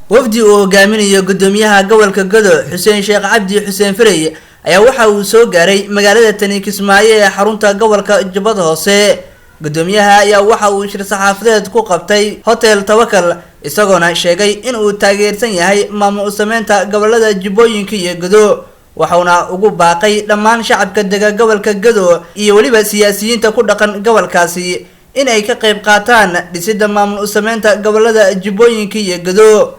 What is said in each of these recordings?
wafdi uu hogaaminayo gudoomiyaha gobolka Gado Xuseen Sheekh Cabdi Xuseen Firey ayaa waxa uu soo gaaray magaalada Tani Kismaayo ee xarunta gobolka Jubbada Hoose. gudoomiyaha ayaa waxa uu shir saxaafadeed ku qabtay Hotel Tawakal isagoona sheegay in uu taageersan yahay maamul sameynta gobolada Jubbooyinka iyo Gado, waxaana ugu baaqay dhammaan shacabka degan gobolka Gado iyo waliba siyaasiyiinta ku dhaqan gobolkaasi in ay ka qayb qaataan dhisidda maamul sameynta gobolada Jubbooyinka iyo Gado.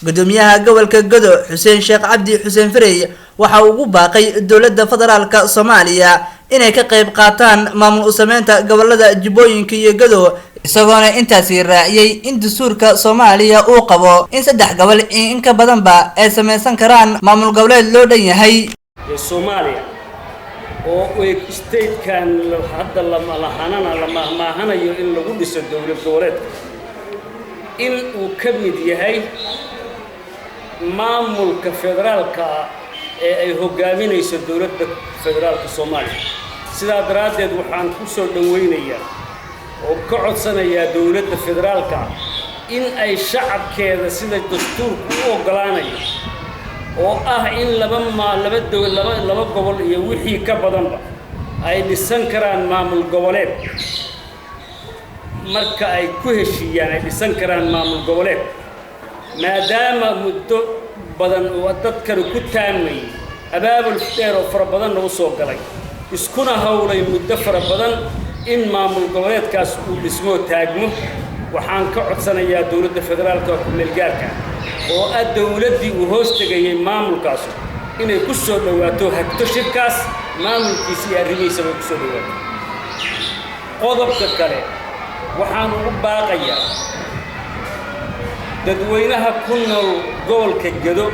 gudoomiyaha gobolka Gado Xuseen Sheekh Cabdi Xuseen Firey waxa uu ugu baaqay dowladda federaalka Soomaaliya inay ka qayb qaataan maamul sameynta gobolada Jubbooyinka iyo Gado, isagoona intaasi raaciyay in dastuurka Soomaaliya uu qabo in saddex gobol in ka badanba ay sameeysan karaan maamul goboleed loo dhan yahay. Soomaaliya oo state kan hadda lama mahanayo in lagu dhiso dowlad goboleed in uu ka mid yahay maamulka federaalka ee ay hogaaminayso dowladda federaalka Soomaaliya. sidaa daraadeed waxaan ku soo dhaweynayaa oo ka codsanayaa dowladda federaalka in ay shacabkeeda sida dastuurku u ogolaanayo oo ah in laba gobol iyo wixii ka badanba ay dhisan karaan maamul goboleed. marka ay ku heshiiyaan ay dhisan karaan maamul goboleed maadaama muddo badan oo dadkan ku taamay abaabul dheer oo fara badan u soo galay iskuna hawlay muddo fara badan in maamul goboleedkaas uu dhismo taagmo. waxaan ka codsanayaa dowladda federaalka ku meel gaarka oo dowladdii uu hoos tagayay maamulkaas inay ku soo dhawaato hagto shirkaas maamulkiisa iyo arrimihiisa ku soo dhawaato. qodobka kale waxaan ugu baaqayaa dadweynaha ku nool gobolka Gado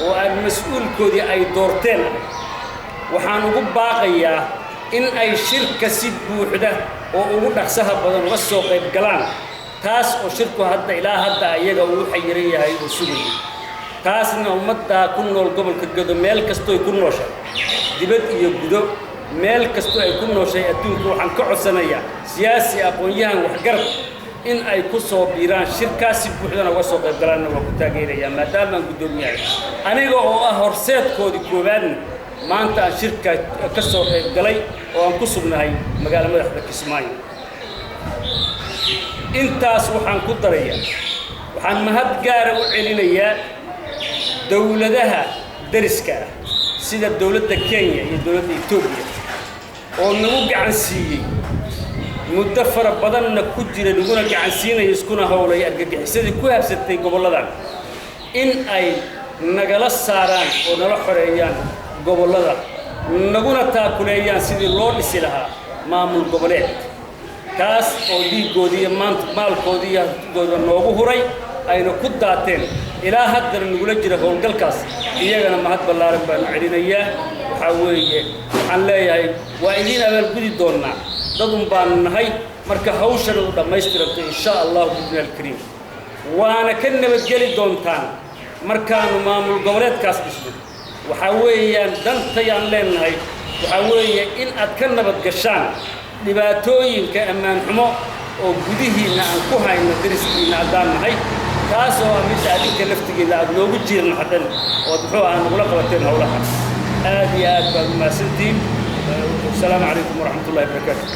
oo aan mas'uulkoodii ay doorteen. waxaan ugu baaqayaa in ay shirka si buuxda oo ugu dhaqsaha badan uga soo qayb galaan, taas oo shirku hadda ilaa hadda ayaga uu xayiran yahay oo sugay. taasna ummadda ku nool gobolka Gado meel kasto ay ku nooshay dibad iyo gudo meel kasto ay ku nooshay adduunka waxaan ka codsanayaa siyaasi aqoon-yahan waxgarad in ay ku soo biiraan shirkaasi buuxdana uga soo qayb galaan. waa ku taageerayaa maadaama gudoomiyaha aniga oo ah horseedkoodii koowaadna maanta shirka ka soo qayb galay oo aan ku sugnahay magaalada madaxda Kismaayo. intaas waxaan ku darayaa waxaan mahad gaar ah u celinayaa dowladaha dariska sida dowladda Kenya iyo dowladda Itoobiya oo nagu gacan siiyay muddo fara badanna ku jira naguna gacan siinay iskuna hawlay argagixisadii ku habsatay goboladan in ay nagala saaraan oo nala xoreeyaan gobolada naguna taakuleeyaan sidii loo dhisi lahaa maamul goboleed kaas oo dhiigoodii maalkoodii gooda noogu huray ayna ku daateen ilaa haddana nagula jira howlgalkaas. iyagana mahad ballaaran baan celinayaa. waxaa weeye waxaan leeyahay waa idin abaalgudi doonaa dadun baan nahay marka hawshan u dhammaystiranto insha Allah bidnal kariim waana ka nabadgeli doontaan markaanu maamul goboleedkaas dhisno. waxaa weeyaan dantayaan leenahay waxaa weeye in aad ka nabad gashaan dhibaatooyinka ammaan xumo oo gudihiina aan ku hayno dariskiina haddaan nahay, taas oo mid adinka laftigeeda aad noogu jiirna haddan oo muxuu aan nagula qabateen howlaha. aad iyo aad baan mahadsantihiin. assalaamu calaykum waraxmatullaahi wabarakaatuh.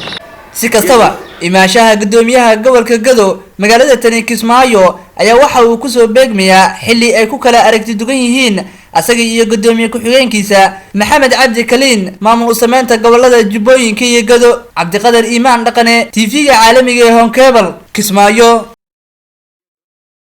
si kastaba imaashaha gudoomiyaha gobolka Gado magaalada Tani Kismaayo ayaa waxa uu ku soo beegmayaa xilli ay ku kala aragti dugan yihiin asaga iyo gudoomiye ku-xigeenkiisa Maxamed Cabdi Kaliin maamul sameynta gobolada Jubbooyinka iyo Gado. Cabdiqadar Iimaan Dhaqane TV-ga caalamiga ee Home Cable Kismaayo.